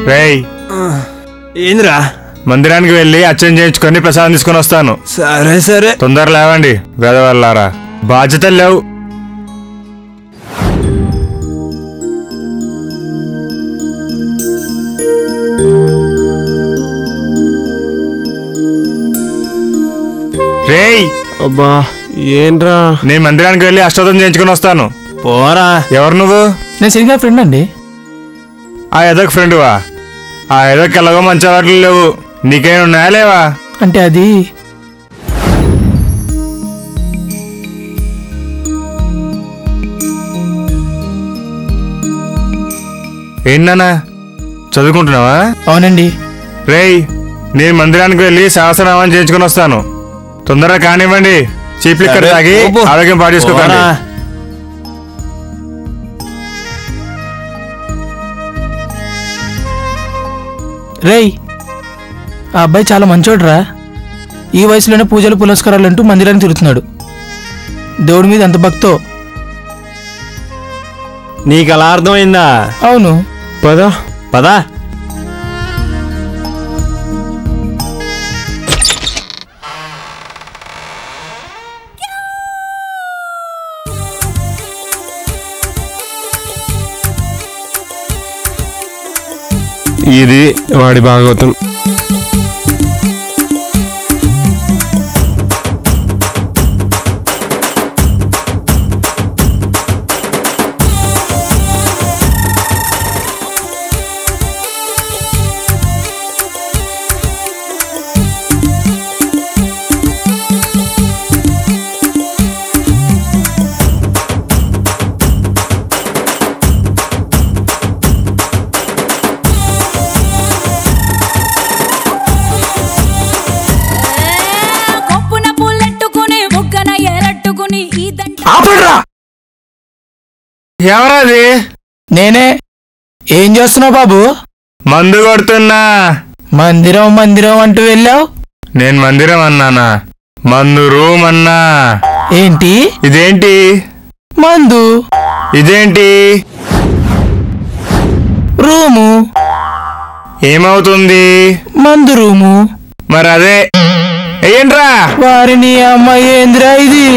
రేయ్ ఏంద్రా? మందిరానికి వెళ్ళి అర్చన చేయించుకొని ప్రసాదం తీసుకొని వస్తాను. సరే సరే, తొందర లేవండి వేదవల్లారా, బాధ్యతలు లేవు. రేయ్ అబ్బా ఏంట్రా? నేను మందిరానికి వెళ్ళి అష్టోత్తరం చేయించుకొని వస్తాను. పోరా. ఎవరు నువ్వు? నేను సరిగ్గా ఫ్రెండ్ అండి. ఆ ఎదొక ఫ్రెండువా? ఆ ఎదొక ఎలాగో మంచి అలవాట్లు లేవు, నీకేం ఉన్నాయా లేవా? అంటే అది ఏంటన్నా చదువుకుంటున్నావా? అవునండి. రేయ్ నేను మందిరానికి వెళ్ళి సహస్రనామం చేయించుకొని వస్తాను. తొందరగా కానివ్వండి. చీప్ లిక్కర్ తాగి ఆరోగ్యం పాడు చేసుకోకండి. రేయ్ ఆ అబ్బాయి చాలా మంచోడ్రా. ఈ వయసులోనే పూజలు పురస్కారాలు అంటూ మందిరాన్ని తిరుగుతున్నాడు. దేవుడి మీద ఎంత భక్తో. నీకు అలా అర్థమైందా? అవును. పదా పదా. ఇది వాడి భాగవతం. ఎవరది? నేనే. ఏం చేస్తున్నావు బాబు? మందు కొడుతున్నా. మందిరం మందిరం అంటూ వెళ్ళావు. నేను మందిరం అన్నానా? మందు రూమ్ అన్నా. ఏంటి? ఇదేంటి? మందు. ఇదేంటి? రూము. ఏమవుతుంది? మందు రూము. మరి అదే ఏంట్రా? వారిని అమ్మాయి ఏందిరా ఇది?